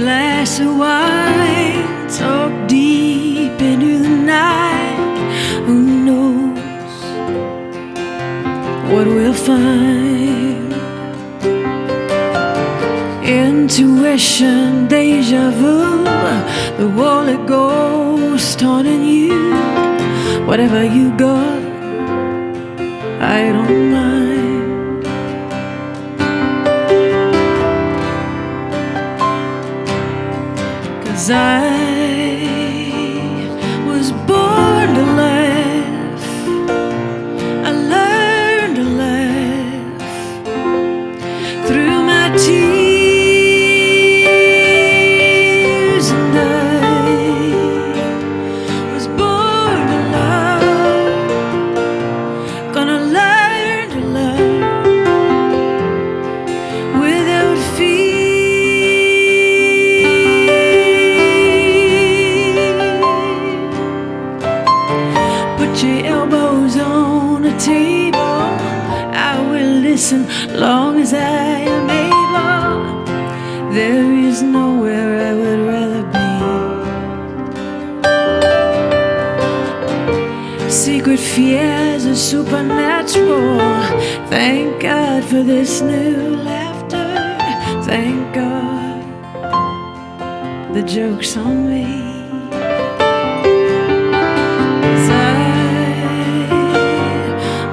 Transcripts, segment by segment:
glass of wine, talk deep into the night. Who knows what we'll find? Intuition, deja vu, the Holy Ghost haunting you. Whatever you got, I don't mind. 'Cause I was born to laugh. I learned to laugh through my tears, and I was born to love. Gonna learn to love without fear. Put your elbows on the table, I will listen long as I am able. There is nowhere I would rather be. Secret fears are supernatural. Thank God for this new laughter. Thank God the joke's on me. 'Cause I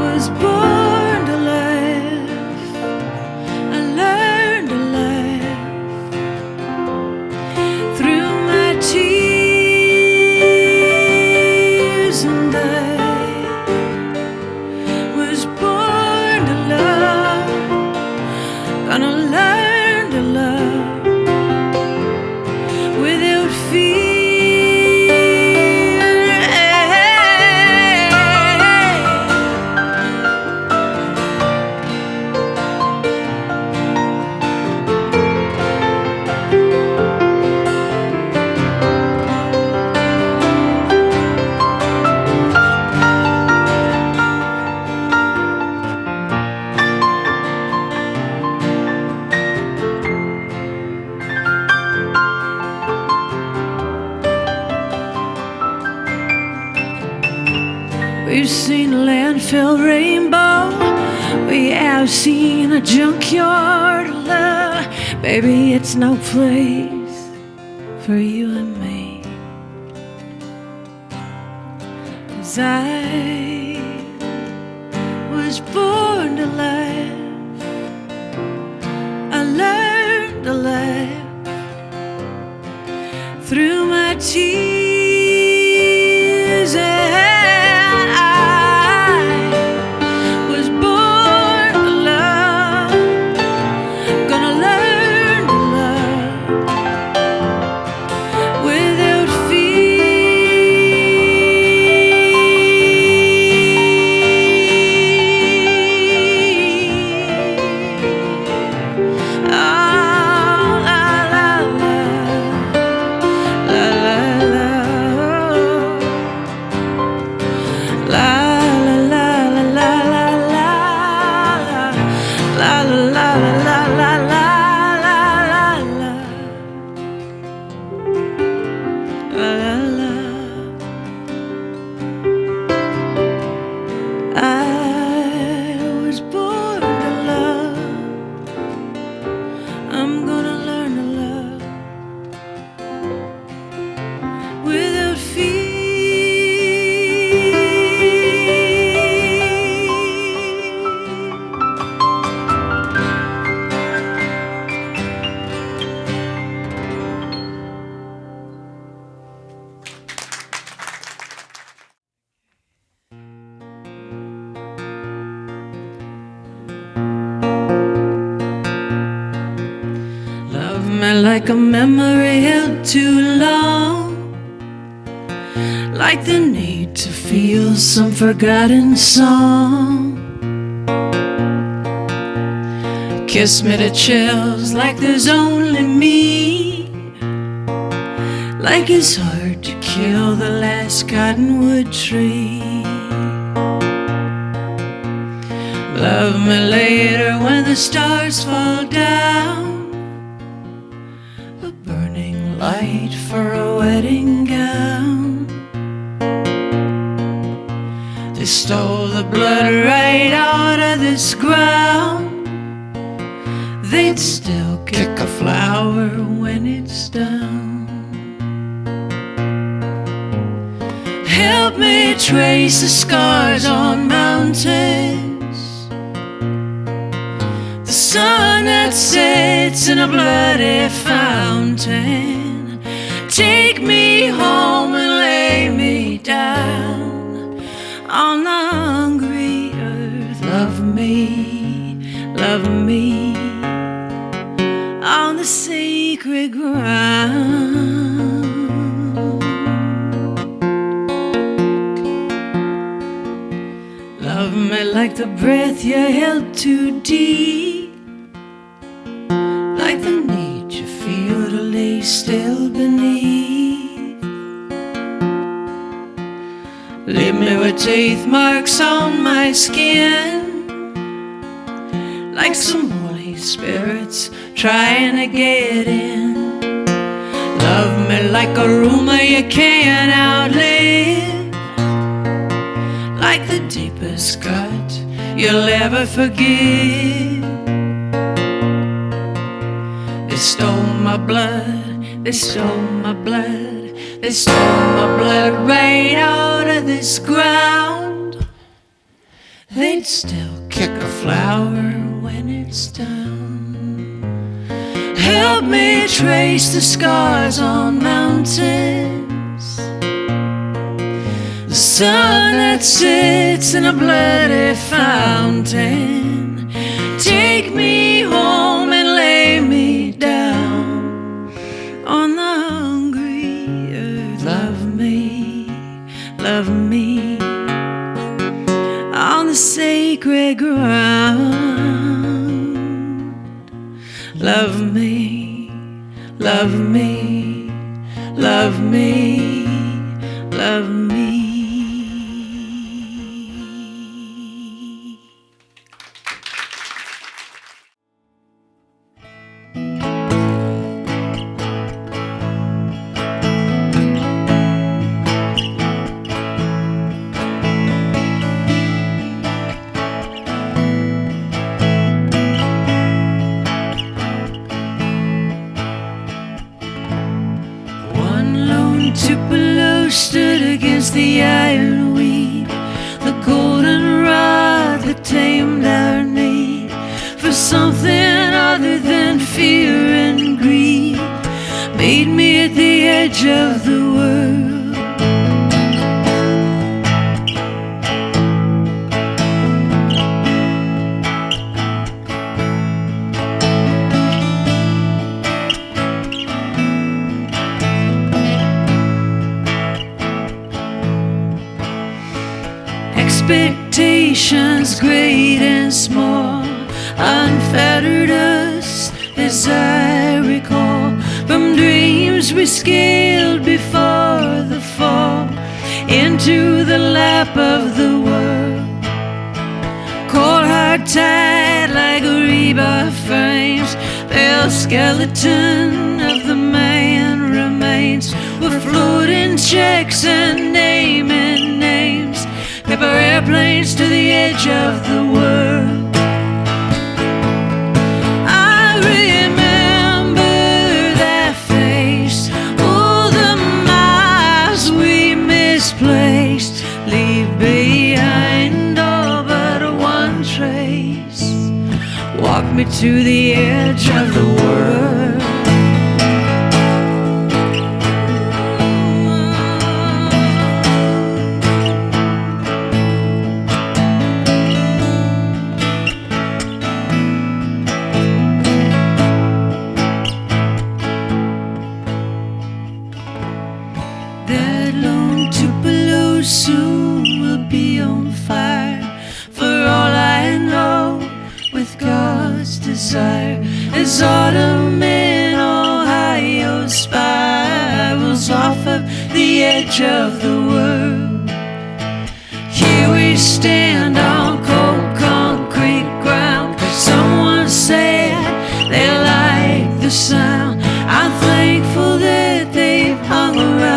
was born to laugh. I learned to laugh through my tears, and I was born to love. Gonna learn to love without fear. We've seen a landfill rainbow. We have seen a junkyard of love. Baby, it's no place for you and me. 'Cause I was born to laugh. I learned to laugh through my tears, and I was born to love. Gonna learn to love without fear. Oh, la, la, la. La, la, la. La, la, la, la, la, la, la. La, la, la, la, la, la, la, la. La, la, la. I was born to love. I'm gonna learn to love without fear. Love me like a memory held too long, like the need to feel some forgotten song. Kiss me to chills like there's only me, like it's hard to kill the last cottonwood tree. Love me later when the stars fall down, a burning wedding gown. They stole the blood right out of this ground. They'd still kick a flower when it's down. Help me trace the scars on mountains, the sun that sets in a bloody fountain. Take me home and lay me down on the hungry earth. Love me on the sacred ground. Love me like the breath you held too deep, like the need you feel to lay still beneath. Leave me with teeth marks on my skin, like some Holy Spirits trying to get in. Love me like a rumor you can't outlive, like the deepest cut you'll ever forgive. They stole my blood, they stole my blood, they stole my blood right out of this ground. They'd still kick a flower when it's down. Help me trace the scars on mountains, the sun that sits in a bloody fountain. Take me home and lay me down on the hungry earth. Love me on the sacred ground. Love me, love me, love me, love me. Tupelo stood against the iron weed, the golden rod that tamed our need for something other than fear and greed. Made me at the edge of the world. Expectations great and small unfettered us, as I recall. From dreams we scaled before the fall into the lap of the world. Cold hard tied like rebar frames, pale skeleton of the man remains. We're floating checks and naming names, paper airplanes to the edge of the world. I remember that face, all the miles we misplaced, leave behind all but one trace. Walk me to the edge of the world. Soon will be on fire, for all I know, with God's desire. As autumn in Ohio spirals off of the edge of the world, here we stand on cold concrete ground. Someone said they like the sound. I'm thankful that they've hung around.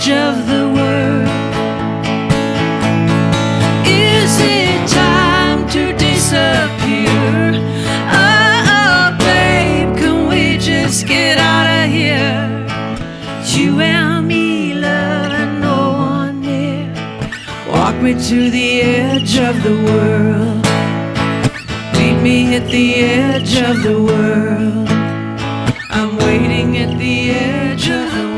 edge of the world. Is it time to disappear? Oh, babe, can we just get out of here? You and me, love, and no one near. Walk me to the edge of the world. Meet me at the edge of the world. I'm waiting at the edge of the world.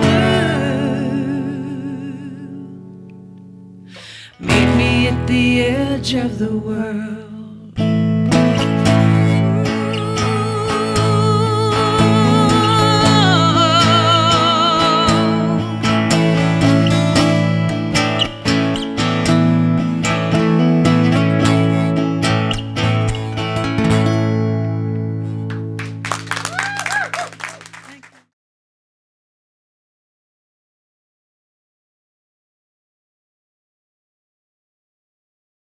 Meet me at the edge of the world.